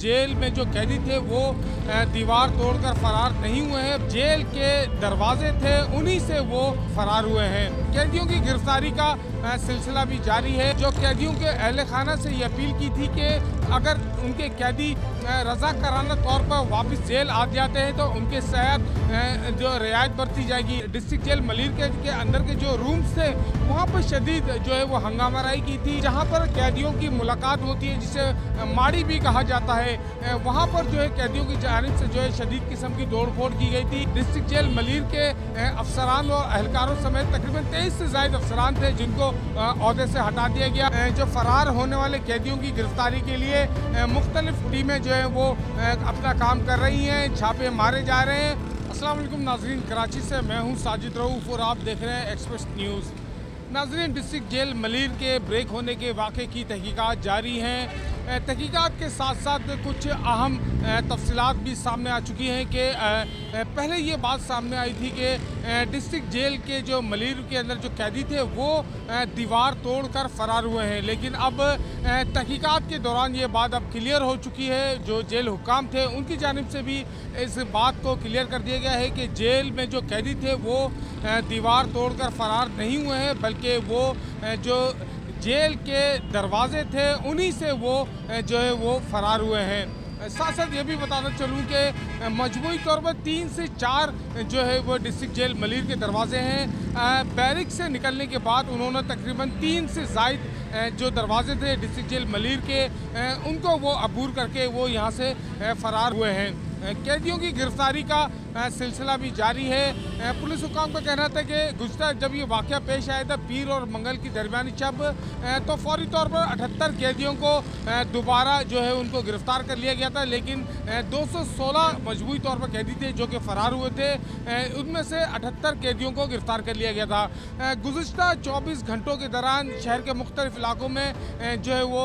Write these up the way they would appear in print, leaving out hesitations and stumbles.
Jail में जो कैदी थे वो दीवार तोड़कर फरार नहीं हुए हैं। जेल के दरवाजे थे, उन्हीं से वो फरार हुए हैं। कैदियों की गिरफ्तारी का सिलसिला भी जारी है। जो कैदियों के अहले खाना से ये अपील की थी कि अगर उनके कैदी रज़ाकाराना तौर पर वापस जेल आ जाते हैं तो उनके साथ जो रियायत बरती जाएगी। डिस्ट्रिक्ट जेल मलिर के अंदर के जो रूम्स थे वहाँ पर शदीद जो है वो हंगामाराई की थी, जहाँ पर कैदियों की मुलाकात होती है जिसे माड़ी भी कहा जाता है। वहाँ पर जो है कैदियों की जानिब से जो है शदीद किस्म की तोड़ फोड़ की गई थी। डिस्ट्रिक्ट जेल मलिर के अफसरान और एहलकारों समेत तकरीबन 23 से ज़ायद अफसरान थे जिनको ओहदे से हटा दिया गया। जो फरार होने वाले कैदियों की गिरफ्तारी के लिए मुख्तलिफ टीमें जो है वो अपना काम कर रही हैं, छापे मारे जा रहे हैं। अस्सलाम वालेकुम नाजरीन, कराची से मैं हूं साजिद रऊफ और आप देख रहे हैं एक्सप्रेस न्यूज़। नाजरीन, डिस्ट्रिक्ट जेल मलिर के ब्रेक होने के वाक़े की तहकीकात जारी हैं। तहकीकात के साथ साथ कुछ अहम तफसीलात भी सामने आ चुकी हैं कि पहले ये बात सामने आई थी कि डिस्ट्रिक्ट जेल के जो मलिर के अंदर जो कैदी थे वो दीवार तोड़कर फरार हुए हैं, लेकिन अब तहकीकात के दौरान ये बात अब क्लियर हो चुकी है। जो जेल हुक्काम थे उनकी जानिब से भी इस बात को क्लियर कर दिया गया है कि जेल में जो कैदी थे वो दीवार तोड़कर फरार नहीं हुए हैं, बल्कि वो जो जेल के दरवाजे थे उन्हीं से वो जो है वो फरार हुए हैं। साथ साथ ये भी बताना चलूँ कि मजमूई तौर पर 3 से 4 जो है वो डिस्ट्रिक्ट जेल मलिर के दरवाजे हैं। बैरिक से निकलने के बाद उन्होंने तकरीबन 3 से ज़ायद जो दरवाजे थे डिस्ट्रिक्ट जेल मलिर के उनको वो अबूर करके वो यहाँ से फरार हुए हैं। कैदियों की गिरफ्तारी का सिलसिला भी जारी है। पुलिस हुकाम का कहना था कि गुज़श्ता जब ये वाक़या पेश आया था पीर और मंगल की दरमियानी शब, तो फौरी तौर पर 78 कैदियों को दोबारा जो है उनको गिरफ़्तार कर लिया गया था, लेकिन 216 मजबूरी तौर पर कैदी थे जो कि फ़रार हुए थे। उनमें से 78 कैदियों को गिरफ़्तार कर लिया गया था। गुज़श्ता 24 घंटों के दौरान शहर के मुख्तलिफ इलाकों में जो है वो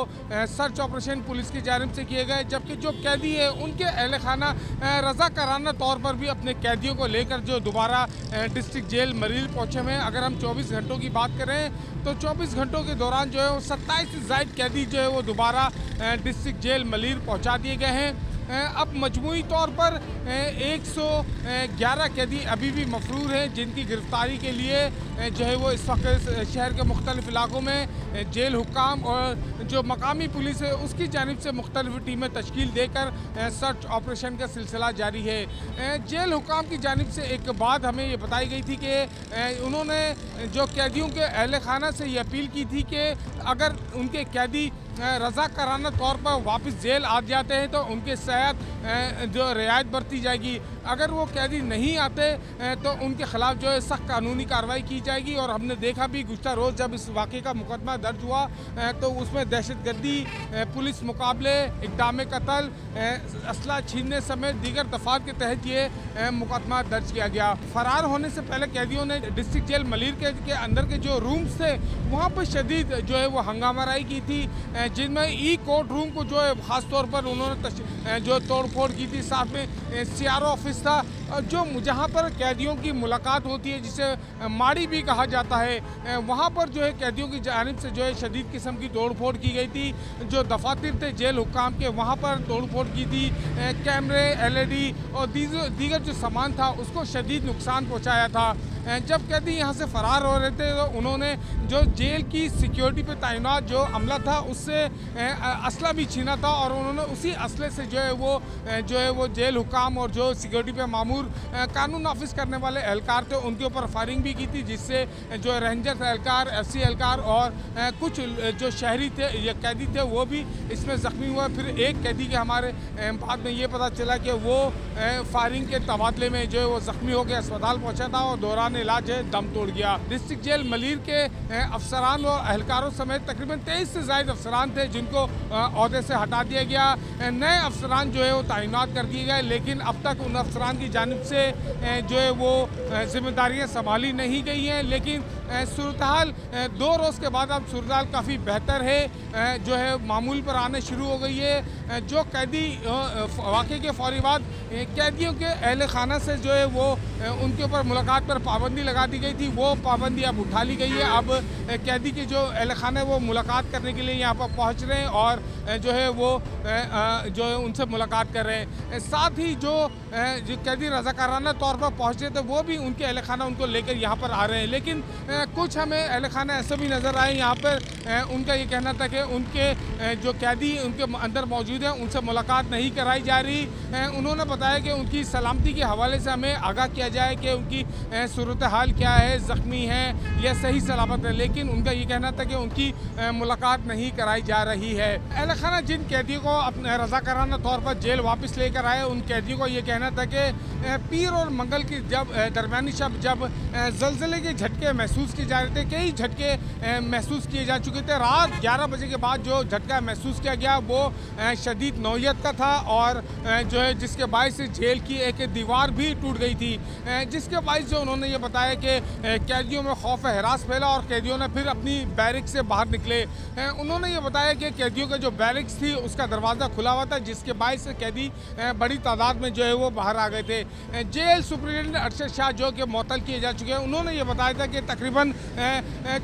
सर्च ऑपरेशन पुलिस की जानिब से किए गए, जबकि जो कैदी है उनके अहल खाना रज़ाकाराना तौर पर भी अपने कैदियों को लेकर जो दोबारा डिस्ट्रिक्ट जेल मलिर पहुँचे हुए हैं। अगर हम 24 घंटों की बात करें तो 24 घंटों के दौरान जो है वो 27 से ज़ायद कैदी जो है वो दोबारा डिस्ट्रिक्ट जेल मलिर पहुँचा दिए गए हैं। अब मजमूई तौर पर 111 कैदी अभी भी मफरूर हैं, जिनकी गिरफ्तारी के लिए जो है वो इस वक्त शहर के मुख्तलिफ इलाकों में जेल हुक्काम और जो मकामी पुलिस है उसकी जानिब से मुख्तलिफ टीमें तश्कील देकर सर्च ऑपरेशन का सिलसिला जारी है। जेल हुक्काम की जानिब से एक बात हमें ये बताई गई थी कि उन्होंने जो कैदियों के अहल खाना से ये अपील की थी कि अगर उनके कैदी रज़ाकाराना तौर पर वापस जेल आ जाते हैं तो उनके साथ जो रियायत बरती जाएगी। अगर वो कैदी नहीं आते तो उनके ख़िलाफ़ जो है सख्त कानूनी कार्रवाई की जाएगी। और हमने देखा भी गुज़श्ता रोज़ जब इस वाक़े का मुकदमा दर्ज हुआ तो उसमें दहशतगर्दी, पुलिस मुकाबले, इक़दाम कत्ल, असला छीनने समेत दीगर दफ़ात के तहत ये मुकदमा दर्ज किया गया। फ़रार होने से पहले कैदियों ने डिस्ट्रिक्ट जेल मलिर के अंदर के जो रूम्स थे वहाँ पर शदीद जो है वो हंगामाराई की थी, जिनमें ई कोर्ट रूम को जो है ख़ास तौर पर उन्होंने जो तोड़ फोड़ की थी। साथ में CRO ऑफिस था जो जहाँ पर कैदियों की मुलाकात होती है जिसे माड़ी भी कहा जाता है, वहाँ पर जो है कैदियों की जानिब से जो है शदीद किस्म की तोड़ फोड़ की गई थी। जो दफातर थे जेल हुक्काम के वहाँ पर तोड़ फोड़ की थी। कैमरे, LED और दीगर जो सामान था उसको शदीद नुकसान पहुँचाया था। जब कैदी यहाँ से फ़रार हो रहे थे तो उन्होंने जो जेल की सिक्योरिटी पे तैनात जो अमला था उससे असला भी छीना था और उन्होंने उसी असले से जो है वो जेल हुक्काम और जो सिक्योरिटी पे मामूर कानून नाफिज करने वाले एहलकार थे उनके ऊपर फायरिंग भी की थी, जिससे जो रेंजर एहलकार, FC एहलकार और कुछ जो शहरी थे या कैदी थे वो भी इसमें ज़ख्मी हुआ। फिर एक कैदी के हमारे बाद में ये पता चला कि वो फायरिंग के तबादले में जो है वो ज़ख्मी हो गया, अस्पताल पहुँचा था और दौरान इलाज है दम तोड़ गया। डिस्ट्रिक्ट जेल मलिर के अफसरान और एहलकारों समेत तकरीबन 23 से ज़ायद अफसरान थे जिनको ओहदे से हटा दिया गया। नए अफसरान जो है वो तैनात कर दिए गए, लेकिन अब तक उन अफसरान की जानिब से जो है वो जिम्मेदारियाँ संभाली नहीं गई हैं। लेकिन सूरत हाल 2 रोज़ के बाद अब सूरत हाल काफ़ी बेहतर है, जो है मामूल पर आने शुरू हो गई है। जो कैदी वाक़े के फौरी बाद कैदियों के अहल खाना से जो है वो उनके ऊपर मुलाकात पर पाबंदी लगा दी गई थी, वो पाबंदी अब उठा ली गई है। अब कैदी के जो अहल खाना है वो मुलाकात करने के लिए यहाँ पर पहुँच रहे हैं और जो है वो जो है उनसे मुलाकात कर रहे हैं। साथ ही जो कैदी रज़ाकाराना तौर पर पहुँचे थे वो भी उनके अहल खाना उनको लेकर यहाँ पर आ रहे हैं। लेकिन कुछ हमें अहल खाना ऐसे भी नज़र आए यहाँ पर, उनका ये कहना था कि उनके जो कैदी उनके अंदर मौजूद हैं उनसे मुलाकात नहीं कराई जा रही। उन्होंने बताया कि उनकी सलामती के हवाले से हमें आगाह किया जाए कि उनकी सूरत हाल क्या है, ज़ख्मी हैं या सही सलामत है, लेकिन उनका ये कहना था कि उनकी मुलाकात नहीं कराई जा रही है। अहल खाना जिन कैदियों को अपने रज़ाकाराना तौर पर जेल वापस लेकर आए, उन कैदियों को ये कहना था कि पीर और मंगल की जब दरमियानी शब जब ज़लज़ले के झटके महसूस किए जा रहे थे, कई झटके महसूस किए जा चुके थे। रात 11 बजे के बाद जो झटका महसूस किया गया वो शदीद नौयत का था और जो है जिसके बायस जेल की एक दीवार भी टूट गई थी, जिसके बायस जो उन्होंने ये बताया कि कैदियों में खौफ हरास फैला और कैदियों ने फिर अपनी बैरिक से बाहर निकले। उन्होंने ये बताया कि कैदियों का जो बैरिक्स थी उसका दरवाज़ा खुला हुआ था, जिसके बायस कैदी बड़ी तादाद में जो है वो बाहर आ गए थे। जेल सुप्रिटेंडेंट अरशद शाह जो कि मुअत्तल किए जा चुके हैं, उन्होंने ये बताया था कि तकरीबन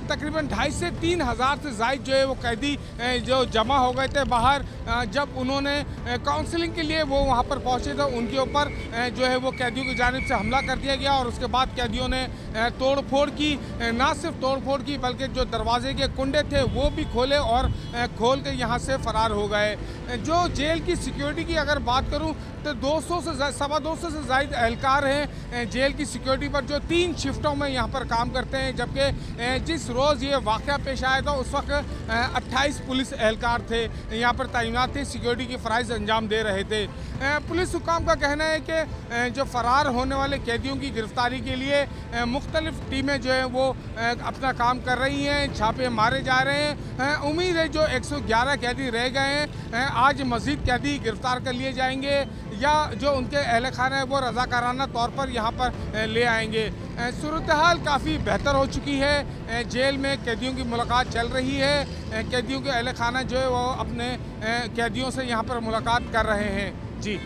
2,500 से 3,000 से ज़ायद जो है वो कैदी जो जमा हो गए थे बाहर। जब उन्होंने काउंसलिंग के लिए वो वहाँ पर पहुँचे तो उनके ऊपर जो है वो कैदियों की जानिब से हमला कर दिया गया और उसके बाद कैदियों ने तोड़ फोड़ की। ना सिर्फ तोड़ फोड़ की बल्कि जो दरवाजे के कुंडे थे वो भी खोले और खोल के यहाँ से फ़रार हो गए। जो जेल की सिक्योरिटी की अगर बात करूँ तो 200 से 250 से ज़ायद एहलकार हैं जेल की सिक्योरिटी पर, जो 3 शिफ्टों में यहाँ पर काम करते हैं। जबकि जिस रोज़ ये वाक़या पेश आया था उस वक्त 28 पुलिस एहलकार थे यहाँ पर तैनात थे, सिक्योरिटी की फ़राइज़ अंजाम दे रहे थे। पुलिस हुकाम का कहना है कि जो फ़रार होने वाले कैदियों की गिरफ़्तारी के लिए मुख्तलिफ़ टीमें जो हैं वो अपना काम कर रही हैं, छापे मारे जा रहे हैं। उम्मीद है जो 111 कैदी रह गए हैं आज मज़ीद कैदी गिरफ़्तार कर लिए जाएंगे या जो उनके अहल खाना है वो रज़ाकाराना तौर पर यहाँ पर ले आएंगे। सूरत हाल काफ़ी बेहतर हो चुकी है, जेल में कैदियों की मुलाकात चल रही है, कैदियों के अहल खाना जो है वो अपने कैदियों से यहाँ पर मुलाकात कर रहे हैं। जी।